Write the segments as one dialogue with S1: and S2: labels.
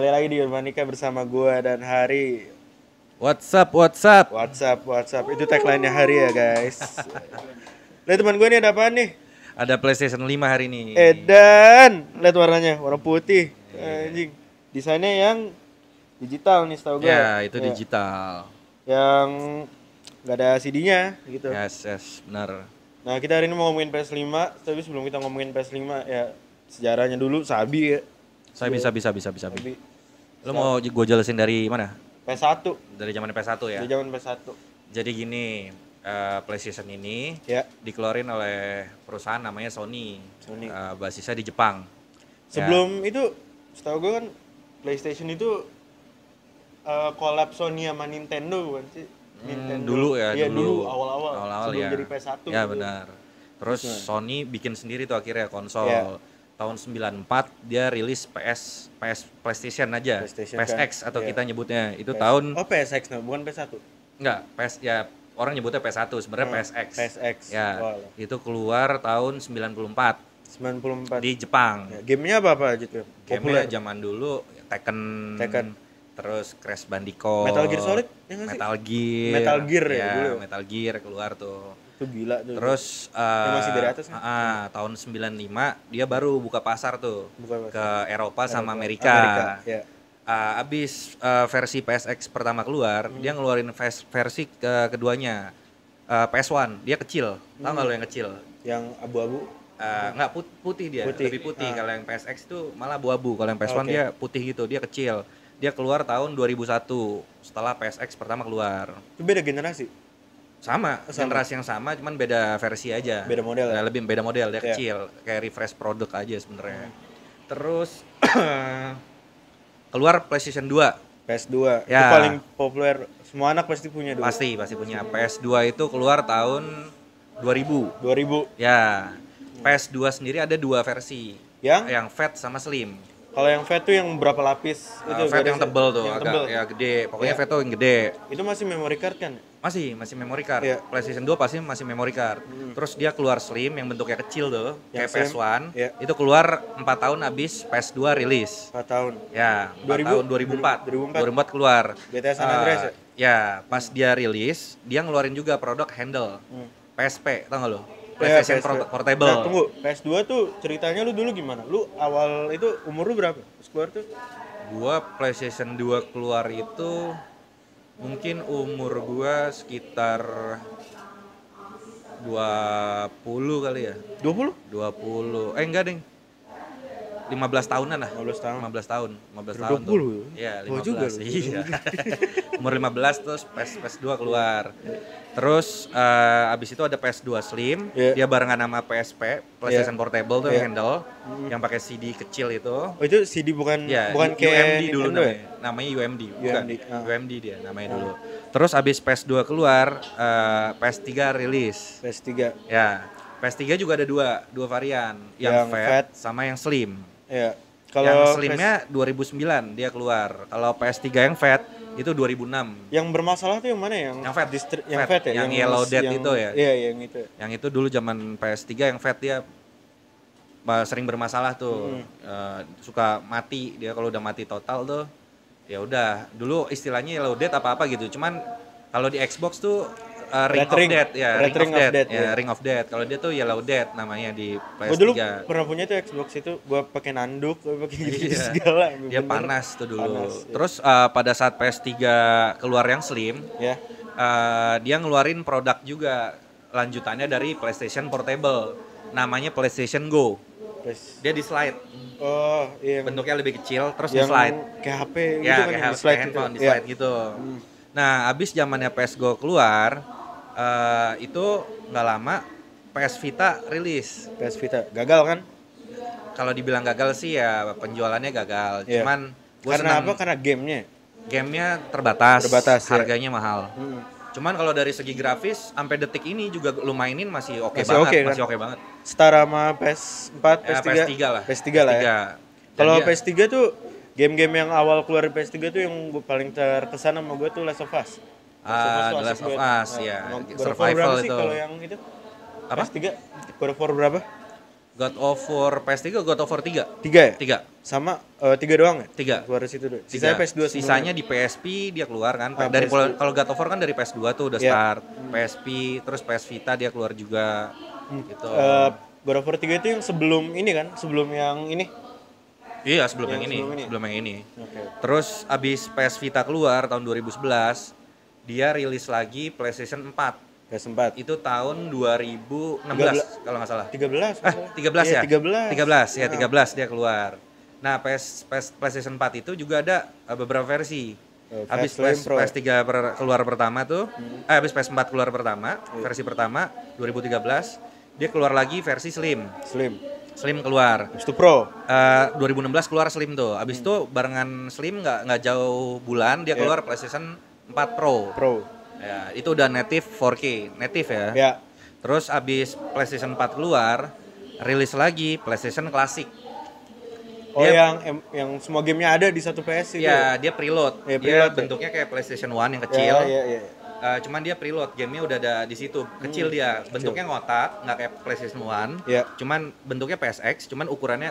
S1: Kembali lagi di Urbanika bersama gua dan Hari.
S2: What's up, what's up?
S1: WhatsApp. Itu tagline-nya Hari ya, guys. Lihat teman gua nih ada apaan nih?
S2: Ada PlayStation 5 hari ini.
S1: Edan. Lihat warnanya, warna putih. Anjing. Desainnya yang digital nih setahu gua.
S2: Ya, itu digital.
S1: Yang enggak ada CD-nya gitu.
S2: Yes, benar.
S1: Nah, kita hari ini mau ngomongin PS5, tapi sebelum kita ngomongin PS5 ya sejarahnya dulu Sabi ya.
S2: Saya bisa. Lo mau gue jelasin dari mana?
S1: PS1.
S2: Dari zaman PS1 ya.
S1: Dari zaman PS1.
S2: Jadi gini, PlayStation ini
S1: Ya.
S2: dikeluarin oleh perusahaan namanya Sony.
S1: Sony.
S2: Basisnya di Jepang.
S1: Sebelum itu, setahu gue kan PlayStation itu collab Sony sama Nintendo bukan sih? Nintendo.
S2: Dulu ya,
S1: Iya, dulu awal-awal. Sebelum
S2: ya.
S1: jadi PS1.
S2: Ya
S1: gitu.
S2: benar. Terus Sony bikin sendiri tuh akhirnya konsol.
S1: Ya.
S2: Tahun 94 dia rilis PlayStation aja.
S1: PlayStation
S2: PSX
S1: kan?
S2: atau
S1: Iya.
S2: kita nyebutnya. Itu tahun
S1: Oh, PSX nah, bukan PS1.
S2: enggak, ya orang nyebutnya PS1 sebenarnya PSX.
S1: PSX.
S2: Ya.
S1: Oh,
S2: Itu keluar tahun 94
S1: 94.
S2: di Jepang.
S1: Ya, gamenya apa gitu?
S2: Game-nya zaman dulu Tekken. Terus Crash Bandicoot.
S1: Metal Gear Solid ya nggak sih? Metal Gear ya dulu.
S2: Metal Gear keluar tuh.
S1: Itu gila tuh.
S2: Terus
S1: Yang masih dari atas kan?
S2: tahun 95 dia baru buka pasar tuh
S1: Buka pasar.
S2: ke Eropa sama Amerika.
S1: Ya.
S2: Abis versi PSX pertama keluar, dia ngeluarin versi keduanya PS1. Dia kecil, tau nggak lo yang kecil?
S1: Yang abu-abu.
S2: Nggak putih dia,
S1: Putih.
S2: lebih putih. Kalau yang PSX itu malah abu-abu. Kalau yang PS1
S1: Oke.
S2: dia putih gitu, dia kecil. Dia keluar tahun 2001 setelah PSX pertama keluar.
S1: Itu beda generasi.
S2: Sama, generasi yang sama, cuman beda versi aja.
S1: Beda model ya?
S2: Lebih beda model, dia
S1: Iya.
S2: kecil, kayak refresh produk aja sebenarnya. Terus keluar PlayStation 2.
S1: PS2 itu
S2: Ya.
S1: paling populer, semua anak pasti punya dulu.
S2: Pasti punya. PS2 itu keluar tahun 2000.
S1: 2000.
S2: Ya. PS2 sendiri ada dua versi.
S1: Yang
S2: Fat sama slim.
S1: kalau yang fat tuh yang berapa lapis itu
S2: Fat
S1: beda
S2: yang
S1: sih?
S2: tebel tuh,
S1: Yang
S2: agak
S1: tebel.
S2: ya gede. Pokoknya
S1: Ya.
S2: Fat tuh yang gede.
S1: Itu masih memory card kan?
S2: Masih memory card.
S1: Iya.
S2: PlayStation 2 pasti masih memory card. Terus dia keluar slim yang bentuknya kecil tuh,
S1: Yang
S2: kayak
S1: slim,
S2: PS1.
S1: iya.
S2: Itu keluar 4 tahun habis PS2 rilis.
S1: 4 tahun.
S2: Ya,
S1: 2000?
S2: tahun 2004.
S1: 2004
S2: keluar.
S1: GTA San Andreas ya?
S2: Ya, pas dia rilis, dia ngeluarin juga produk handle. PSP, tau gak lo?
S1: Ya,
S2: PlayStation
S1: PSP.
S2: Portable.
S1: Nah, tunggu, PS2 tuh ceritanya lu dulu gimana? Lu awal itu umur lu berapa? Terus keluar tuh?
S2: Gua PlayStation 2 keluar itu mungkin umur gua sekitar 20 kali ya.
S1: 20?
S2: 20. Enggak, Ding. 15 tahunan lah.
S1: 15 tahun.
S2: 15 tahun. 15
S1: Udah
S2: tahun
S1: 20
S2: tuh.
S1: ya?
S2: Iya,
S1: Tua
S2: 15.
S1: juga lu.
S2: Iya. Umur 15 terus PS2 keluar. Terus abis itu ada PS2 Slim,
S1: Iya.
S2: dia barengan sama PSP, PlayStation Portable tuh
S1: Iya.
S2: yang handle, yang pakai CD kecil itu.
S1: Oh, itu CD bukan
S2: Ya,
S1: bukan kayak
S2: UMD dulu
S1: Nintendo ya?
S2: namanya UMD, bukan.
S1: UMD,
S2: UMD dia namanya dulu. Terus abis PS2 keluar, PS3 rilis.
S1: PS3.
S2: Ya, PS3 juga ada dua varian,
S1: Yang
S2: yang
S1: fat.
S2: fat sama yang slim.
S1: Ya.
S2: Yang slimnya 2009 dia keluar. Kalau PS3 yang fat itu 2006.
S1: Yang bermasalah tuh yang mana ya?
S2: Yang fat,
S1: yang fat ya?
S2: yang Yellow Dead itu ya.
S1: Iya, yang itu.
S2: Yang itu dulu zaman PS3 yang fat dia sering bermasalah tuh. Suka mati dia, kalau udah mati total tuh. Ya udah, dulu istilahnya Yellow Dead apa gitu. Cuman kalau di Xbox tuh Ring of Death ya, Ring of Death. Kalau dia tuh Yellow Dead namanya di PS3.
S1: Gue dulu pernah punya tuh Xbox itu, gue pakai nanduk, gue pakai gitu segala.
S2: Dia panas tuh dulu.
S1: Panas, ya.
S2: Terus pada saat PS3 keluar yang slim,
S1: Ya.
S2: dia ngeluarin produk juga lanjutannya dari PlayStation Portable. Namanya PlayStation Go. Dia di slide.
S1: Oh, iya.
S2: Bentuknya lebih kecil, terus di
S1: Yang
S2: slide.
S1: kayak HP gitu
S2: Ya,
S1: kan,
S2: kayak
S1: di slide
S2: handphone,
S1: gitu.
S2: di slide gitu. Nah, abis zamannya PS Go keluar, itu nggak lama PS Vita rilis.
S1: PS Vita gagal kan?
S2: Kalau dibilang gagal sih ya penjualannya gagal.
S1: Iya.
S2: Cuman gua
S1: Karena
S2: senang
S1: apa? Karena gamenya.
S2: gamenya terbatas,
S1: Terbatas, ya.
S2: harganya mahal. Cuman kalau dari segi grafis sampai detik ini juga lu mainin masih oke
S1: Masih
S2: banget,
S1: oke, kan?
S2: masih oke banget.
S1: Setara sama PS4,
S2: Ya,
S1: PS3.
S2: PS3 lah.
S1: PS3 lah ya.
S2: Dan
S1: Kalau
S2: dia-
S1: PS3 tuh game-game yang awal keluar di PS3 tuh yang paling terkesan sama gue tuh Last of Us.
S2: The Last of Us, ya.
S1: God of War
S2: Survival
S1: berapa sih
S2: itu.
S1: kalau yang itu?
S2: Apa?
S1: PS3 God of War berapa?
S2: God of War PS3, God of War 3.
S1: 3 ya?
S2: 3.
S1: Sama 3 doang ya?
S2: 3.
S1: Keluar situ dulu.
S2: 3.
S1: Sisanya PS2 sebelumnya.
S2: Sisanya di PSP dia keluar kan.
S1: Ah,
S2: Dari
S1: PS2.
S2: kalau God of War kan dari PS2 tuh udah
S1: Iya.
S2: start. PSP, terus PS Vita dia keluar juga. Gitu.
S1: God of War 3 itu yang sebelum ini kan? Sebelum yang ini.
S2: Iya, sebelum
S1: Yang
S2: yang ini.
S1: sebelum ini.
S2: Sebelum yang ini.
S1: Oke.
S2: Terus abis PS Vita keluar tahun 2011, dia rilis lagi PlayStation 4.
S1: PS4.
S2: Itu tahun 2016 kalau nggak salah.
S1: 13.
S2: 13
S1: Iya,
S2: ya?
S1: 13.
S2: 13 ya, 13 dia keluar. Nah, PlayStation 4 itu juga ada beberapa versi. Habis
S1: Fast Lane Pro.
S2: PS3 keluar pertama tuh, habis PS4 keluar pertama, versi pertama 2013, dia keluar lagi versi Slim. Slim keluar.
S1: Habis itu Pro.
S2: 2016 keluar Slim tuh. Habis itu barengan Slim nggak jauh bulan dia keluar PlayStation 4 Pro. Ya, itu udah native 4K, native ya.
S1: Ya.
S2: Terus abis PlayStation 4 keluar, rilis lagi PlayStation Classic.
S1: Oh, yang semua gamenya ada di satu PS itu.
S2: Ya, dia preload.
S1: Ya,
S2: dia
S1: preload ya.
S2: bentuknya kayak PlayStation 1 yang kecil.
S1: Iya.
S2: Cuman dia preload, gamenya udah ada di situ. Kecil dia, bentuknya ngotak, nggak kayak PlayStation 1.
S1: Iya.
S2: Cuman bentuknya PSX, cuman ukuran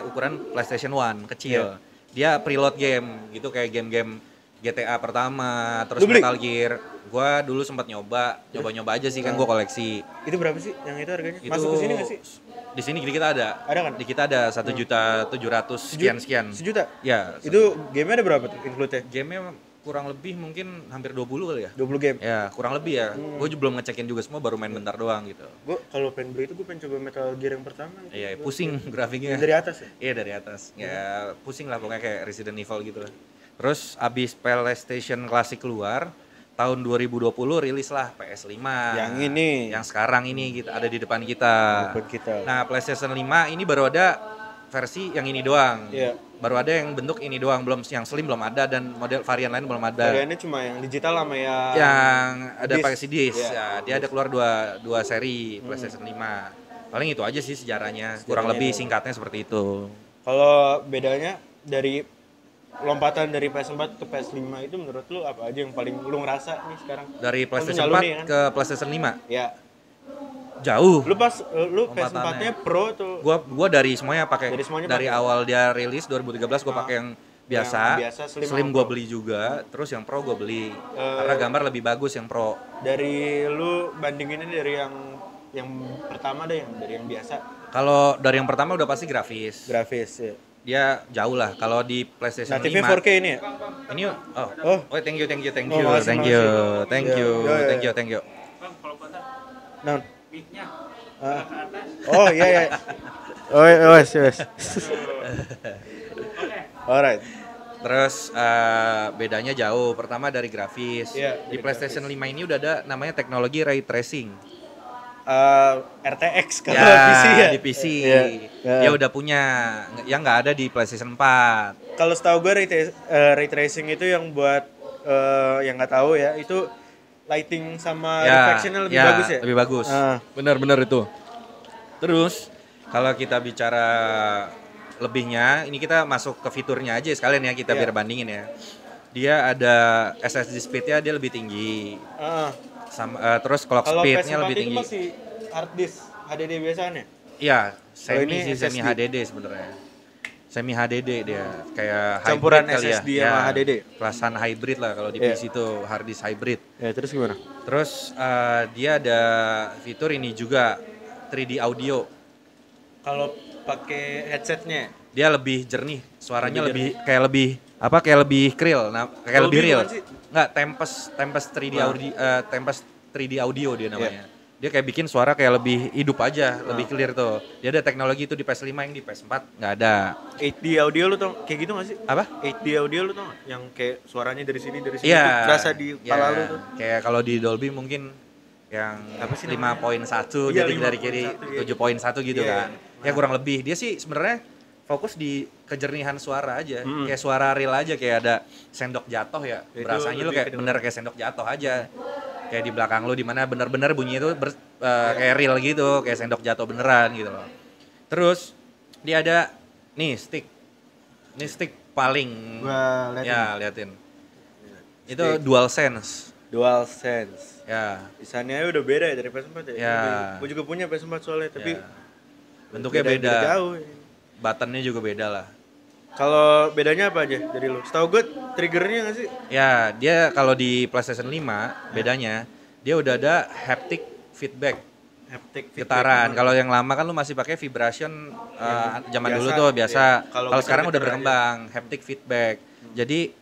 S2: PlayStation 1, kecil. Dia preload game, gitu kayak game-game GTA pertama, terus Metal Gear. Gua dulu sempat nyoba aja sih kan, gua koleksi.
S1: Itu berapa sih yang itu harganya?
S2: Itu
S1: Masuk ke sini nggak sih?
S2: Di sini di kita ada.
S1: Ada kan?
S2: Di kita ada 1.700.000 sekian.
S1: Sejuta?
S2: Ya.
S1: Itu gamenya ada berapa tuh include-nya?
S2: Gamenya kurang lebih mungkin hampir 20 kali ya.
S1: 20 game?
S2: Ya, kurang lebih ya. Gue juga belum ngecekin juga semua, baru main bentar doang gitu.
S1: Gue kalau pengen beli itu gue pengen coba Metal Gear yang pertama.
S2: Iya, pusing grafiknya.
S1: Dari atas ya?
S2: Iya, dari atas. Ya, pusing lah pokoknya kayak Resident Evil gitu lah. Terus abis PlayStation Classic keluar, tahun 2020 rilis lah PS5.
S1: Yang ini.
S2: Yang sekarang ini gitu, ada di depan kita. Nah, PlayStation 5 ini baru ada versi yang ini doang.
S1: Iya.
S2: Baru ada yang bentuk ini doang, belum yang slim belum ada dan model varian lain belum ada.
S1: Variannya cuma yang digital sama
S2: yang ada pakai CD.
S1: Yeah.
S2: Ya, dia ada keluar dua seri PlayStation 5. Paling itu aja sih sejarahnya. Kurang lebih singkatnya seperti itu.
S1: Kalau bedanya dari lompatan dari PS4 ke PS5 itu menurut lu apa aja yang paling lu ngerasa nih sekarang?
S2: Dari PlayStation 4 kan? Ke PlayStation 5?
S1: Ya.
S2: Jauh.
S1: Lu PS4-nya Pro tuh.
S2: Gua dari semuanya pakai. Dari
S1: pakai.
S2: Awal dia rilis 2013 gua pakai yang biasa. Slim gua beli juga, terus yang Pro gua beli. Karena gambar lebih bagus yang Pro.
S1: Dari lu bandinginnya dari yang pertama deh, dari yang biasa.
S2: Kalau dari yang pertama udah pasti grafis
S1: ya.
S2: Dia jauh lah. Kalau di PlayStation 5
S1: native 4K ini ya?
S2: Ini thank you.
S1: Makasih.
S2: Thank you.
S3: Bang, kalau kota
S1: Non.
S3: mic-nya
S1: Oh iya. Wes. Alright.
S2: Terus bedanya jauh. Pertama dari grafis.
S1: Iya,
S2: Di
S1: dari
S2: PlayStation 5 ini udah ada namanya teknologi ray tracing.
S1: RTX kalau
S2: Ya,
S1: PC ya.
S2: di PC.
S1: Iya.
S2: Dia udah punya yang nggak ada di PlayStation 4.
S1: Kalau setahu gue ray tracing itu yang buat yang nggak tahu ya, itu lighting sama reflectionnya lebih bagus ya?
S2: Lebih bagus. Benar itu. Terus kalau kita bicara lebihnya, ini kita masuk ke fiturnya aja sekalian ya kita biar bandingin ya. Dia ada SSD speed-nya dia lebih tinggi. Terus clock speed-nya lebih tinggi.
S1: Kalau PS4 itu masih hard disk HDD biasanya?
S2: Iya,
S1: ini
S2: semi HDD sebenarnya. Semi HDD dia, kayak
S1: campuran
S2: hybrid
S1: SSD sama HDD.
S2: Kelasan hybrid lah kalau di PC itu hard disk hybrid.
S1: Ya, terus gimana?
S2: Terus dia ada fitur ini juga 3D audio.
S1: Kalau pakai headsetnya?
S2: Dia lebih jernih, suaranya lebih lebih real, kayak lebih real. Enggak, Tempest 3D audio, Tempest 3D audio dia namanya. Dia kayak bikin suara kayak lebih hidup aja, lebih clear tuh. Dia ada teknologi itu di PS5 yang di PS4 nggak ada.
S1: 8D audio lu tau kayak gitu nggak sih?
S2: Apa?
S1: 8D audio lu tau nggak? Yang kayak suaranya dari sini tuh berasa di kepala lu tuh.
S2: Kayak kalau di Dolby mungkin yang 5.1 jadi dari kiri 7.1 gitu kan. Ya kurang lebih. Dia sih sebenarnya fokus di kejernihan suara aja. Kayak suara real aja, kayak ada sendok jatuh ya. Berasanya lu kayak bener kayak sendok jatuh aja. Kayak di belakang lu di mana bener-bener bunyi itu kayak real gitu, kayak sendok jatuh beneran gitu loh. Terus dia ada nih stick. Ini stick paling liatin. Itu DualSense.
S1: DualSense.
S2: Ya.
S1: Desainnya udah beda ya dari PS4 ya.
S2: Ya.
S1: Gue juga punya PS4 soalnya, tapi
S2: Bentuknya beda.
S1: jauh.
S2: Buttonnya juga beda lah.
S1: Kalau bedanya apa aja dari lu? Setahu gue triggernya nggak sih?
S2: Ya, dia kalau di PlayStation 5 bedanya dia udah ada haptic feedback.
S1: Haptic
S2: Getaran. Kalau yang lama kan lu masih pakai vibration zaman
S1: biasa,
S2: dulu tuh biasa.
S1: iya.
S2: Kalau sekarang udah
S1: getar-getar
S2: berkembang haptic feedback. Jadi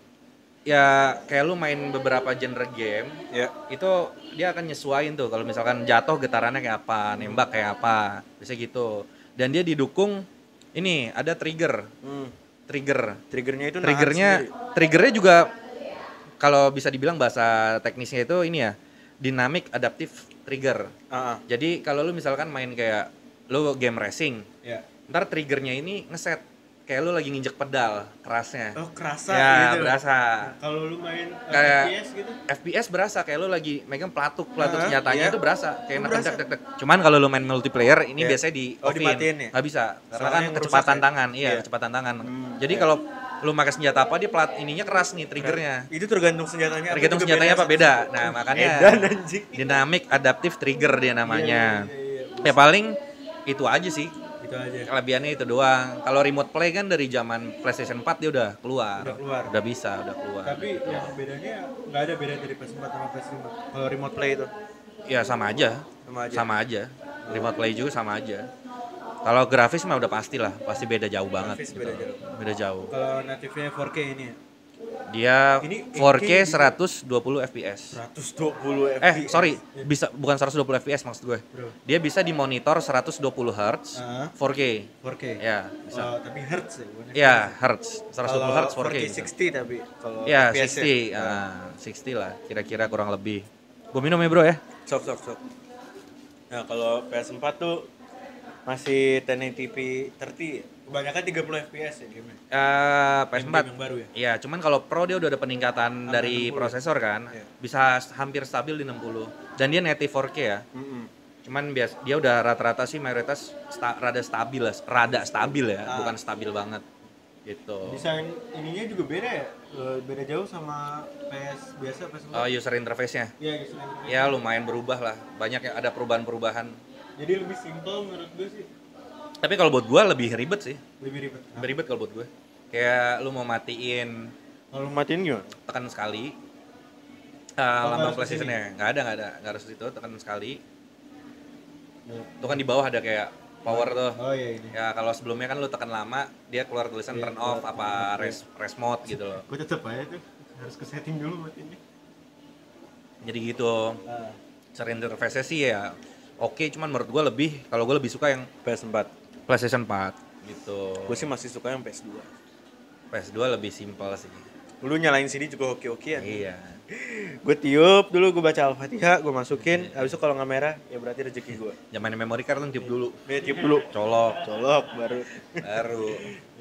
S2: ya kayak lu main beberapa genre game,
S1: ya.
S2: itu dia akan nyesuaiin tuh kalau misalkan jatuh getarannya kayak apa, nembak kayak apa, bisa gitu. Dan dia didukung ini ada trigger.
S1: Triggernya itu
S2: Triggernya juga kalau bisa dibilang bahasa teknisnya itu ini ya, dynamic adaptive trigger. Jadi kalau lu misalkan main kayak lu game racing, ntar triggernya ini ngeset kayak lu lagi nginjek pedal kerasnya.
S1: Oh, kerasa
S2: ya,
S1: gitu.
S2: Berasa.
S1: Kalau lu main
S2: Kayak
S1: FPS gitu.
S2: FPS berasa kayak lu lagi megang pelatuk senjatanya
S1: iya.
S2: itu berasa kayak
S1: Berasa.
S2: tek. Cuman kalau lu main multiplayer ini biasanya di
S1: dimatiin ya?
S2: Nggak bisa karena
S1: Soalnya
S2: kan
S1: yang
S2: kecepatan
S1: rusak,
S2: tangan. Iya, kecepatan tangan. Jadi kalau lu pakai senjata apa dia ininya keras nih triggernya.
S1: Itu tergantung senjatanya.
S2: Tergantung senjatanya apa beda. Nah, makanya
S1: Edan, anjing.
S2: dynamic adaptive trigger dia namanya.
S1: Iya.
S2: Ya paling itu aja sih.
S1: Itu aja.
S2: Kelebihannya itu doang. Kalau remote play kan dari zaman PlayStation 4 dia udah keluar. Udah bisa, udah keluar.
S1: Tapi yang bedanya nggak ada beda dari PS4 sama PS5. Kalau remote play itu
S2: Ya sama aja. Sama aja. Remote play juga sama aja. Kalau grafis mah udah pasti lah, pasti beda jauh banget.
S1: Grafis
S2: gitu.
S1: beda jauh.
S2: Beda jauh.
S1: Kalau native-nya 4K ini ya.
S2: Dia
S1: Ini
S2: 4K
S1: 8K
S2: 120 fps.
S1: 120 FPS.
S2: Sorry, bisa bukan 120 fps maksud gue.
S1: Bro.
S2: Dia bisa di monitor 120 Hz 4K.
S1: 4K.
S2: Ya, bisa.
S1: Oh, tapi hertz ya. bukan
S2: Ya,
S1: FPS.
S2: Hz. 120 Hz 4K.
S1: 4K
S2: gitu.
S1: 60 tapi kalau
S2: Ya,
S1: FPS
S2: 60. 60 lah, kira-kira kurang lebih. Gue minum ya, Bro ya.
S1: Sok. Nah, kalau PS4 tuh masih 1080p 30. Kebanyakan 30 FPS ya game-nya.
S2: PS4
S1: Game yang baru ya?
S2: Iya, cuman kalau Pro dia udah ada peningkatan dari
S1: 60
S2: prosesor kan.
S1: Iya.
S2: Bisa hampir stabil di 60. Dan dia native 4K ya. Cuman dia udah rata-rata sih mayoritas rada stabil ya, bukan stabil banget. Gitu.
S1: Desain ininya juga beda ya? Beda jauh sama PS biasa, PS4.
S2: User interface-nya.
S1: Iya, gitu.
S2: Ya lumayan berubah lah. Banyak yang ada perubahan-perubahan.
S1: Jadi lebih simple menurut gue sih.
S2: Tapi kalau buat gua lebih ribet sih.
S1: Lebih ribet.
S2: Lebih ribet kalau buat gue. Kayak lu mau matiin
S1: Kalau matiin gimana?
S2: tekan sekali.
S1: harus
S2: Lambang
S1: kesini?
S2: PlayStation-nya nggak ada, nggak harus itu, tekan sekali. Itu kan di bawah ada kayak power tuh.
S1: Oh iya ini.
S2: Ya kalau sebelumnya kan lu tekan lama, dia keluar tulisan
S1: Iya,
S2: turn off
S1: keluar
S2: apa rest mode gitu loh.
S1: Gue tetep aja tuh harus ke setting dulu matiinnya.
S2: Jadi gitu. Secara interface sih ya oke, cuman menurut gua kalau gua lebih suka yang
S1: PS4.
S2: PlayStation 4 gitu.
S1: Gue sih masih suka yang PS2.
S2: PS2 lebih simpel sih.
S1: Lu nyalain CD juga oke-okean.
S2: Iya.
S1: Gue tiup dulu, gue baca Al-Fatihah, gue masukin. Habis itu kalau nggak merah, ya berarti rezeki gue.
S2: Zamannya memory card kan tiup dulu.
S1: Tiup dulu.
S2: Colok
S1: baru.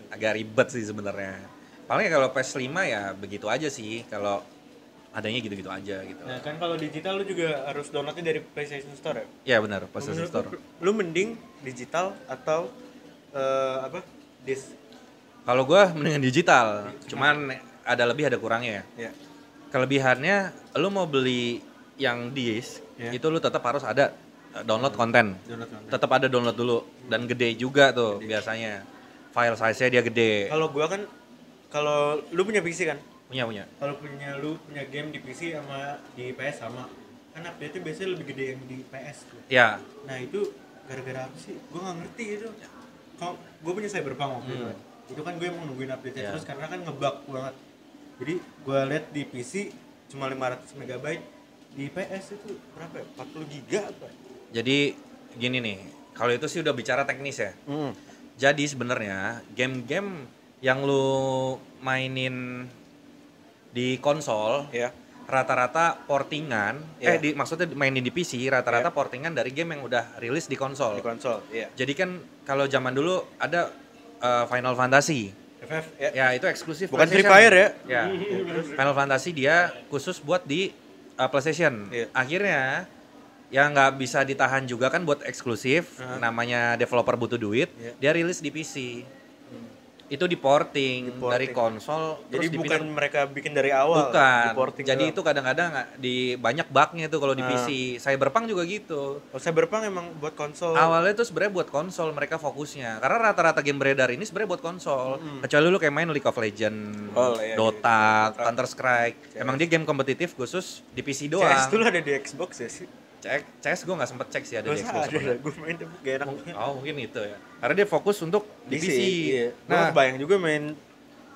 S2: Agak ribet sih sebenarnya. Paling kalau PS5 ya begitu aja sih. Kalau adanya gitu-gitu aja gitu.
S1: Nah kan kalau digital lu juga harus downloadnya dari PlayStation Store ya?
S2: Iya benar, PlayStation
S1: Menurut
S2: Store.
S1: Lu mending digital atau disc?
S2: Kalau gue mendingan digital, cuman ada lebih ada kurangnya ya.
S1: Ya.
S2: Kelebihannya, lu mau beli yang disc, itu lu tetap harus ada download konten. Tetap ada download dulu dan gede juga tuh biasanya. File size-nya dia gede.
S1: Kalau gua kan, kalau lu punya PC kan?
S2: Punya.
S1: Kalau lu punya game di PC sama di PS sama, kan update-nya biasanya lebih gede yang di PS tuh.
S2: Ya.
S1: Nah itu gara-gara apa sih? Gua nggak ngerti itu. Kalau gua punya Cyberpunk waktu itu kan gue emang nungguin update-nya terus karena kan ngebug banget. Jadi gue liat di PC cuma 500 MB, di PS itu berapa ya? 40 giga apa?
S2: Jadi gini nih, kalau itu sih udah bicara teknis ya. Jadi sebenarnya game-game yang lu mainin di konsol
S1: Ya.
S2: rata-rata portingan, maksudnya mainin di PC rata-rata portingan dari game yang udah rilis di konsol.
S1: Di konsol, iya.
S2: Jadi kan kalau zaman dulu ada Final Fantasy.
S1: FF ya.
S2: Ya itu eksklusif
S1: Bukan Free
S2: PlayStation.
S1: Fire ya?
S2: Ya. Final Fantasy dia khusus buat di PlayStation.
S1: Iya.
S2: Akhirnya yang nggak bisa ditahan juga kan buat eksklusif, namanya developer butuh duit, dia rilis di PC. Itu di porting
S1: Di-porting.
S2: dari konsol
S1: Jadi
S2: terus
S1: bukan
S2: dipindah.
S1: mereka bikin dari awal,
S2: Bukan.
S1: di-porting
S2: Jadi
S1: doang.
S2: itu kadang-kadang di banyak bugnya tuh kalau di PC. Cyberpunk juga gitu.
S1: Oh, Cyberpunk emang buat konsol.
S2: Awalnya tuh sebenarnya buat konsol mereka fokusnya. Karena rata-rata game beredar ini sebenarnya buat konsol. Kecuali lu kayak main League of Legends,
S1: Oh, iya,
S2: Dota,
S1: iya.
S2: Counter Strike. Emang dia game kompetitif khusus di PC doang.
S1: CS dulu ada di Xbox ya sih.
S2: CS gue nggak sempet cek sih ada di
S1: Masa
S2: Xbox.
S1: ada, gue main tapi gak enak.
S2: Oh mungkin itu ya. Karena dia fokus untuk di PC.
S1: Iya.
S2: Nah,
S1: Gue bayang juga main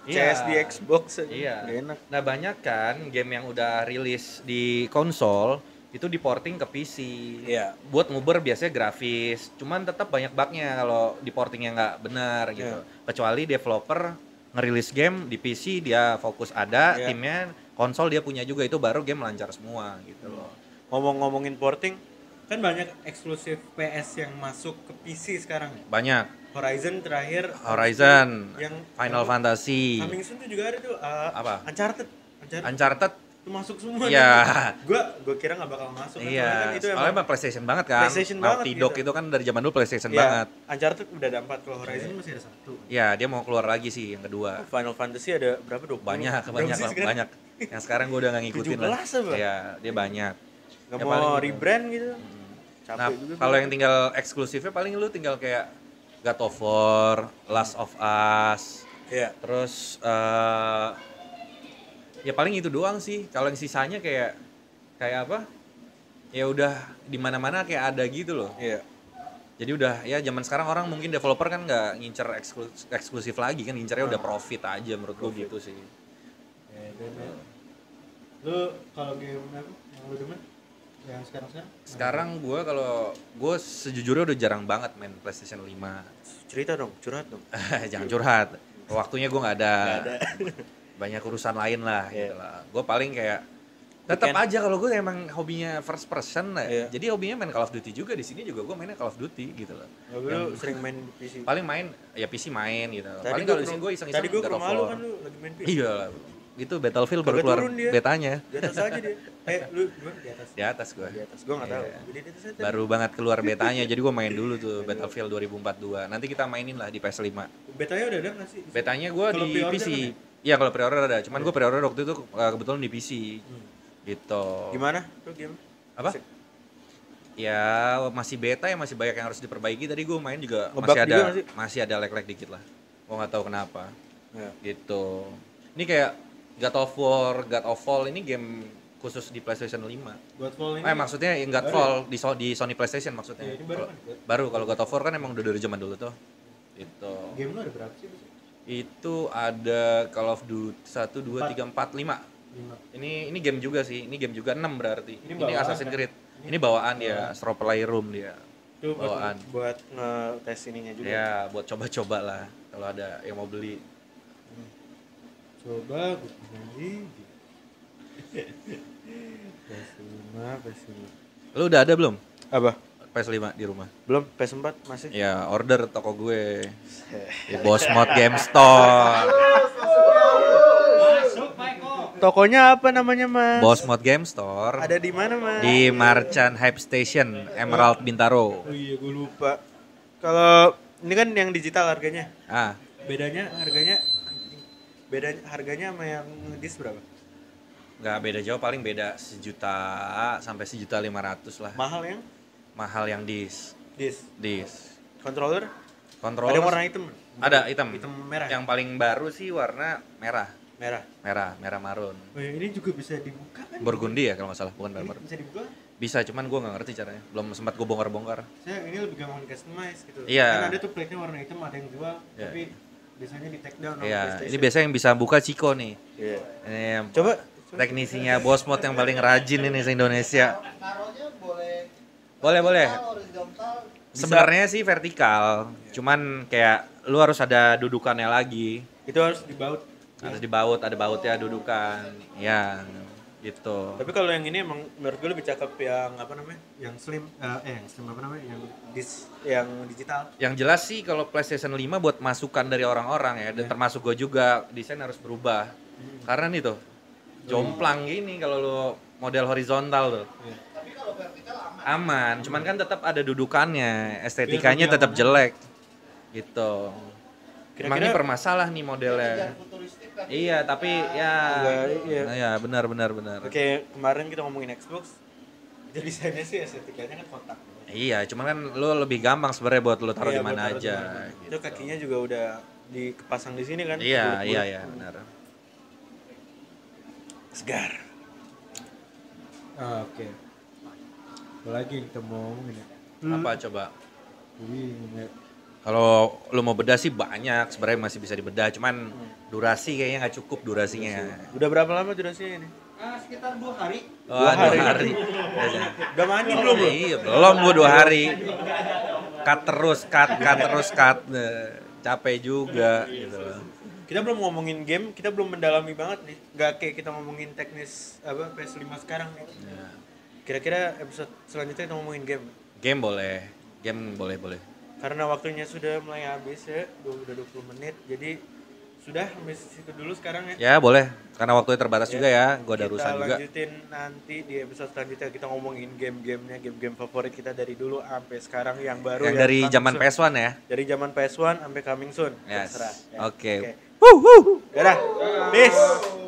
S2: iya.
S1: CS di Xbox aja.
S2: Iya.
S1: Gak enak.
S2: Nah banyak kan game yang udah rilis di konsol itu diporting ke PC.
S1: Iya.
S2: Buat nguber biasanya grafis, cuman tetap banyak bugnya kalau diportingnya nggak benar gitu. Kecuali developer ngerilis game di PC dia fokus ada
S1: Iya.
S2: timnya, konsol dia punya juga itu baru game lancar semua gitu loh.
S1: Ngomong-ngomongin porting, kan banyak eksklusif PS yang masuk ke PC sekarang.
S2: Banyak.
S1: Horizon terakhir.
S2: Horizon,
S1: Yang
S2: Final Fantasy,
S1: Coming soon tuh juga ada tuh.
S2: Apa?
S1: Uncharted.
S2: Uncharted.
S1: Itu masuk semua.
S2: Iya.
S1: Gue kira nggak bakal masuk. Kan, soalnya
S2: Iya,
S1: kan itu
S2: soalnya emang PlayStation banget kan.
S1: PlayStation
S2: Naughty
S1: banget
S2: Dog
S1: gitu.
S2: itu kan dari zaman dulu PlayStation
S1: Iya,
S2: banget.
S1: Uncharted udah ada 4, kalau Horizon masih ada 1.
S2: Iya, dia mau keluar lagi sih yang kedua.
S1: Final Fantasy ada berapa? 20?
S2: Banyak
S1: Berapa sih sekarang?
S2: banyak. Yang sekarang gue udah gak ngikutin lah.
S1: 17 apa?
S2: Iya, dia banyak.
S1: Nggak
S2: Ya,
S1: mau
S2: paling gitu.
S1: rebrand gitu. Capek
S2: Nah,
S1: juga.
S2: kalau yang tinggal eksklusifnya paling lu tinggal kayak God of War, Last of Us,
S1: Iya.
S2: terus ya paling itu doang sih. Kalau yang sisanya kayak apa? Ya udah di mana-mana kayak ada gitu loh.
S1: Iya.
S2: Jadi udah ya zaman sekarang orang mungkin developer kan nggak ngincer eksklusif lagi kan, ngincernya udah profit aja menurut gue gitu sih.
S1: Lu kalau game apa yang lu demen? Yang sekarang?
S2: Sekarang gue sejujurnya udah jarang banget main PlayStation 5.
S1: Cerita dong, curhat dong.
S2: Jangan curhat. Waktunya gue nggak ada. Banyak urusan lain lah gitu lah. Gue paling kayak tetap aja kalau gue emang hobinya first person lah.
S1: Iya.
S2: Jadi hobinya main Call of Duty juga, di sini juga gue mainnya Call of Duty gitu loh.
S1: Lu sering main di PC?
S2: Paling main ya PC main gitu.
S1: Tadi
S2: Paling
S1: gua
S2: kalau di sini gue iseng-iseng
S1: Tadi gue ke
S2: God of
S1: rumah lu
S2: War.
S1: kan lu lagi main PC.
S2: Iya lah. Itu Battlefield baru
S1: Kagak
S2: keluar
S1: turun dia.
S2: betanya.
S1: Di atas aja dia. Lu gimana di atas?
S2: Di atas gue.
S1: Di atas. Gue enggak tahu.
S2: Iya.
S1: Jadi di atas aja.
S2: Baru banget keluar betanya, jadi gue main dulu tuh Battlefield 2042. Nanti kita mainin lah di PS5.
S1: Betanya udah ada nggak sih?
S2: Betanya gue
S1: Kalau
S2: di
S1: pre-order
S2: PC.
S1: kan ya?
S2: Iya kalau pre-order ada, cuman gue pre-order waktu itu kebetulan di PC. Gitu.
S1: Gimana tuh game?
S2: Apa? Ya masih beta ya, masih banyak yang harus diperbaiki. Tadi gue main juga
S1: Ngebug
S2: masih ada
S1: juga nggak sih?
S2: masih ada lag-lag dikit lah. Gue nggak tahu kenapa.
S1: Ya.
S2: Gitu. Ini kayak God of War, God of Fall ini game khusus di PlayStation 5.
S1: Godfall ini.
S2: Maksudnya yang Godfall di Sony PlayStation maksudnya.
S1: Iya, ini baru
S2: Kalau-
S1: kan?
S2: baru kalau God of War kan emang udah dari zaman dulu tuh. Itu.
S1: Game lu ada berapa sih?
S2: Itu ada Call of Duty 1 2 3 4 5.
S1: 5.
S2: Ini game juga sih. Ini game juga 6 berarti.
S1: Ini
S2: Ini
S1: bawaan
S2: Assassin's
S1: kan?
S2: Creed. Ini bawaan dia, Astro Playroom dia.
S1: Itu
S2: Bawaan.
S1: buat ngetes ininya juga.
S2: Ya, buat coba-coba lah kalau ada yang mau beli.
S1: Coba gue lagi. PS5.
S2: Lu udah ada belum?
S1: Apa?
S2: PS5 di rumah?
S1: Belum, PS4 masih.
S2: Ya, order toko gue. Di Bosmod Game Store.
S1: Tokonya apa namanya, Mas?
S2: Bosmod Game Store.
S1: Ada di mana, Mas?
S2: Di Marchand Hype Station, Emerald Bintaro.
S1: Oh iya, gue lupa. Kalau ini kan yang digital harganya.
S2: Ah,
S1: Bedanya harganya sama yang disc berapa?
S2: nggak beda jauh, paling beda 1 juta sampai 1.500.000 lah.
S1: Mahal yang
S2: Mahal yang disc.
S1: disc. Controller?
S2: Controller
S1: Ada yang warna hitam?
S2: ada hitam.
S1: Hitam merah.
S2: Yang paling baru sih warna merah.
S1: Merah.
S2: Merah marun.
S1: Oh ya, ini juga bisa dibuka kan?
S2: Burgundy ya kalau nggak salah, bukan merah
S1: Ini
S2: marun.
S1: bisa dibuka?
S2: Bisa, cuman gue nggak ngerti caranya. Belum sempat gue bongkar-bongkar.
S1: Saya ini lebih gampang customize gitu.
S2: Iya.
S1: Kan ada tuh plate-nya warna hitam, ada yang jual,
S2: Iya.
S1: tapi biasanya di take down sama
S2: Iya,
S1: PlayStation.
S2: ini biasanya yang bisa buka Ciko nih.
S1: Iya.
S2: Ini yang
S1: Coba
S2: teknisinya Bosmod yang paling rajin ini se-Indonesia.
S3: Naruhnya boleh
S2: Boleh.
S3: horizontal.
S2: Sebenarnya sih vertikal, cuman kayak lu harus ada dudukannya lagi.
S1: itu harus dibaut.
S2: Harus dibaut, ada bautnya dudukan. Ya, gitu.
S1: Tapi kalau yang ini emang menurut gue lebih cakep yang apa namanya? Yang slim yang slim apa namanya? Yang disc, yang digital.
S2: Yang jelas sih kalau PlayStation 5 buat masukan dari orang-orang ya, dan termasuk gue juga, desain harus berubah. Karena nih tuh, jomplang gini kalau lu model horizontal tuh.
S3: Tapi kalau vertikal aman.
S2: Aman, cuman kan tetap ada dudukannya, estetikanya
S1: Biar lebih
S2: tetap
S1: aman.
S2: jelek. Gitu. Emang ini permasalah nih modelnya.
S3: Jangan futuristik kan.
S2: Iya, tapi ya
S1: Iya.
S2: nah, ya benar.
S1: Oke, kemarin kita ngomongin Xbox. Itu desainnya sih estetikanya kan kotak.
S2: Iya, cuman kan lu lebih gampang sebenarnya buat lu taruh
S1: Iya,
S2: di mana
S1: buat taruh
S2: aja.
S1: di mana.
S2: Gitu.
S1: Itu kakinya juga udah dipasang di sini kan.
S2: Iya,
S1: Bulat-bulat.
S2: iya, benar.
S1: Segar. Oke. Apa lagi yang kita mau ngomongin ya?
S2: Apa coba?
S1: Bingung ya.
S2: Kalau lu mau bedah sih banyak, sebenarnya masih bisa dibedah, cuman durasi kayaknya nggak cukup durasinya.
S1: Udah berapa lama durasinya ini?
S3: Sekitar 2 hari.
S2: Wah, 2 hari.
S1: Udah mandi belum lo?
S2: Iya, belum gua 2 hari. Cut terus. Capek juga gitu loh.
S1: Kita belum ngomongin game, kita belum mendalami banget nih. Gak kayak kita ngomongin teknis apa PS5 sekarang nih.
S2: Ya.
S1: Kira-kira episode selanjutnya kita ngomongin game.
S2: Game boleh.
S1: Karena waktunya sudah mulai habis ya, udah 20 menit. Jadi sudah sampai situ dulu sekarang ya.
S2: Ya, boleh. Karena waktunya terbatas juga ya. Gua ada urusan
S1: Kita
S2: juga.
S1: lanjutin nanti di episode selanjutnya, kita ngomongin game-gamenya, game-game favorit kita dari dulu sampai sekarang yang baru.
S2: Yang dari
S1: coming
S2: zaman
S1: soon.
S2: PS1 ya.
S1: Dari zaman PS1 sampai coming soon.
S2: Yes.
S1: Terserah, ya.
S2: Oke.
S1: Dadah. Peace.